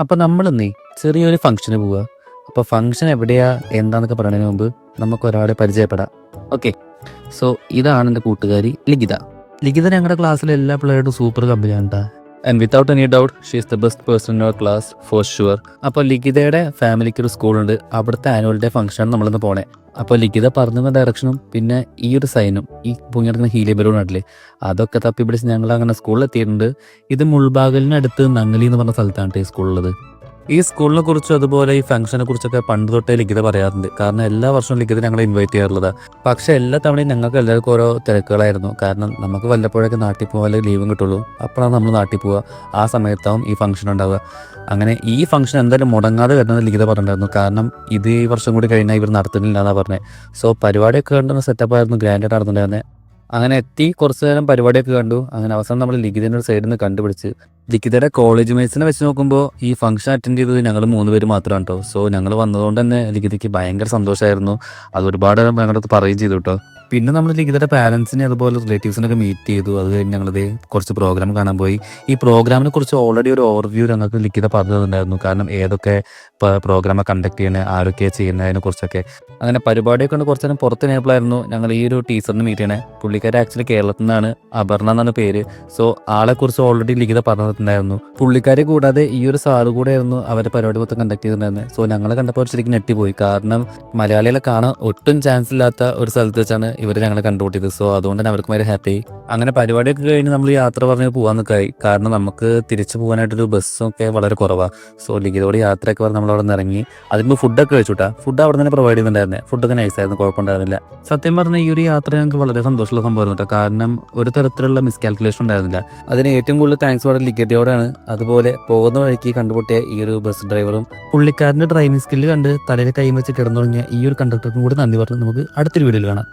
അപ്പോൾ നമ്മളിന്നേ ചെറിയൊരു ഫംഗ്ഷന് പോവുക. അപ്പോൾ ഫംഗ്ഷൻ എവിടെയാ എന്താന്നൊക്കെ പറയുന്നതിന് മുമ്പ് നമുക്ക് ഒരാളെ പരിചയപ്പെടാം. ഓക്കെ, സോ ഇതാണ് എൻ്റെ കൂട്ടുകാരി ലിഖിത. ലിഖിത ഞങ്ങളുടെ ക്ലാസ്സിലെ എല്ലാ പിള്ളേരോടും സൂപ്പർ കമ്പനിയാണ് കേട്ടോ. And without any doubt she is the best person in our class for sure. അപ്പോൾ ലിഖിതയുടെ ഫാമിലിക്ക് ഒരു സ്കൂളുണ്ട്, അവിടുത്തെ ആനുവൽ ഡേ ഫംഗ്ഷനാണ് നമ്മളിന്ന് പോണേ. അപ്പോൾ ലിഖിത പറഞ്ഞ ഡയറക്ഷനും പിന്നെ ഈ ഒരു സൈനും ഈ പൊങ്ങിടക്കുന്ന ഹീലിയം ബലൂൺ ആയിട്ടില്ലേ, അതൊക്കെ തപ്പി പിടിച്ച് ഞങ്ങൾ അങ്ങനെ സ്കൂളിൽ എത്തിയിട്ടുണ്ട്. ഇത് മുൾബാഗലിനടുത്ത് നങ്ങലി എന്ന് പറഞ്ഞ സ്ഥലത്താണ് ഈ സ്കൂളുള്ളത്. ഈ സ്കൂളിനെ കുറിച്ചും അതുപോലെ ഈ ഫംഗ്ഷനെ കുറിച്ചൊക്കെ പണ്ട് തൊട്ടേ ലിഖിത പറയാറുണ്ട്. കാരണം എല്ലാ വർഷവും ലിഖിത ഞങ്ങളെ ഇൻവൈറ്റ് ചെയ്യാറുള്ളതാണ്. പക്ഷേ എല്ലാ തവണയും ഞങ്ങൾക്ക് എല്ലാവർക്കും ഓരോ തിരക്കുകളായിരുന്നു. കാരണം നമുക്ക് വല്ലപ്പോഴൊക്കെ നാട്ടിൽ പോകാൻ ലീവും കിട്ടുള്ളൂ, അപ്പോഴാണ് നമ്മൾ നാട്ടിൽ പോവുക. ആ സമയത്താവും ഈ ഫംഗ്ഷൻ ഉണ്ടാവുക. അങ്ങനെ ഈ ഫംഗ്ഷൻ എന്തായാലും മുടങ്ങാതെ വരുന്നത് ലിഖിത പറഞ്ഞിട്ടുണ്ടായിരുന്നു. കാരണം ഇത് ഈ വർഷം കൂടി കഴിഞ്ഞാൽ ഇവർ നടത്തുന്നില്ല എന്നാണ് പറഞ്ഞത്. സോ പരിപാടിയൊക്കെ കണ്ടുന്ന സെറ്റപ്പായിരുന്നു, ഗ്രാൻഡായിട്ട് നടന്നിട്ടുണ്ടായിരുന്നത്. അങ്ങനെ എത്തി കുറച്ച് നേരം പരിപാടിയൊക്കെ കണ്ടു. അങ്ങനെ അവസാനം നമ്മൾ ലിഖിതയുടെ ഒരു സൈഡിൽ നിന്ന് കണ്ടുപിടിച്ച് ലിഖിതയുടെ കോളേജ് മേറ്റ്സിനെ വെച്ച് നോക്കുമ്പോൾ ഈ ഫംഗ്ഷൻ അറ്റൻഡ് ചെയ്തത് ഞങ്ങൾ 3 പേര് മാത്രമാണ് കേട്ടോ. സോ ഞങ്ങൾ വന്നതുകൊണ്ട് തന്നെ ലിഖിതയ്ക്ക് ഭയങ്കര സന്തോഷമായിരുന്നു. അത് ഒരുപാട് ഞങ്ങളുടെ അടുത്ത് പറയുകയും ചെയ്തു കേട്ടോ. പിന്നെ നമ്മൾ ലിഖിതയുടെ പാരൻസിനെ അതുപോലെ റിലേറ്റീവ്സിനൊക്കെ മീറ്റ് ചെയ്തു. അത് കഴിഞ്ഞ് ഞങ്ങളിത് കുറച്ച് പ്രോഗ്രാം കാണാൻ പോയി. ഈ പ്രോഗ്രാമിനെ കുറിച്ച് ഓൾറെഡി ഒരു ഓവർവ്യൂ ഞങ്ങൾക്ക് ലിഖിത പറഞ്ഞു തന്നിട്ടുണ്ടായിരുന്നു. കാരണം ഏതൊക്കെ പ്രോഗ്രാമ കണ്ടക്ട് ചെയ്യുന്നത്, ആരൊക്കെ ചെയ്യുന്നതിനെ കുറിച്ചൊക്കെ. അങ്ങനെ പരിപാടിയൊക്കെ കൊണ്ട് കുറച്ച് നേരം പുറത്ത് നേരിട്ടായിരുന്നു ഞങ്ങൾ ഈ ഒരു ടീച്ചറിനെ മീറ്റ് ചെയ്യണേ. പുള്ളിക്കാരി ആക്ച്വലി കേരളത്തിൽ നിന്നാണ്, അപർണ എന്നാണ് പേര്. സോ ആളെക്കുറിച്ച് ഓൾറെഡി ലിഖിത പറഞ്ഞിട്ടുണ്ടായിരുന്നു. പുള്ളിക്കാരി കൂടാതെ ഈ ഒരു സാറ് കൂടെ ആയിരുന്നു അവരുടെ പരിപാടി മൊത്തം കണ്ടക്ട് ചെയ്തിട്ടുണ്ടായിരുന്നത്. സോ ഞങ്ങളെ കണ്ടപ്പോൾ ശരിക്കും ഞെട്ടിപ്പോയി. കാരണം മലയാളികളെ കാണാൻ ഒട്ടും ചാൻസ് ഇല്ലാത്ത ഒരു സ്ഥലത്ത് വെച്ചാണ് ഇവർ ഞങ്ങളെ കണ്ടുപിട്ടിയത്. സോ അതുകൊണ്ട് തന്നെ അവർക്ക് ഭയങ്കര ഹാപ്പി. അങ്ങനെ പരിപാടിയൊക്കെ കഴിഞ്ഞ് നമ്മൾ യാത്ര പറഞ്ഞ് പോകാൻ നിൽക്കായി. കാരണം നമുക്ക് തിരിച്ചു പോകാനായിട്ടൊരു ബസ്സൊക്കെ വളരെ കുറവാണ്. സോ ലിഖിതയോട് യാത്രയൊക്കെ പറഞ്ഞ് നമ്മൾ അവിടെ നിന്ന് ഇറങ്ങി. അതിന് ഫുഡൊക്കെ കഴിച്ചുട്ടാ. ഫുഡ് അവിടെ തന്നെ പ്രൊവൈഡ് ചെയ്യുന്നുണ്ടായിരുന്നേ. ഫുഡൊക്കെ നൈസായിരുന്നു, കുഴപ്പമുണ്ടായിരുന്നില്ല. സത്യം പറഞ്ഞാൽ ഈ ഒരു യാത്ര ഞങ്ങൾക്ക് വളരെ സന്തോഷമുള്ള സംഭവമായിരുന്നു കേട്ടോ. കാരണം ഒരു തരത്തിലുള്ള മിസ്കാൽക്കുലേഷൻ ഉണ്ടായിരുന്നില്ല. അതിന് ഏറ്റവും കൂടുതൽ താങ്ക്സ് പറയുന്നത് ലിഖിതയോടാണ്. അതുപോലെ പോകുന്ന വഴിക്ക് കണ്ടുപൊട്ടിയ ഈ ഒരു ബസ് ഡ്രൈവറും പുള്ളിക്കാരൻ്റെ ഡ്രൈവിംഗ് സ്കില്ല് കണ്ട് തലയിൽ കൈ വെച്ച് കിടന്നു തുടങ്ങിയ ഈ ഒരു കണ്ടക്ടർക്കും കൂടി നന്ദി പറഞ്ഞ് നമുക്ക് അടുത്തൊരു വീഡിയോയിൽ കാണാം.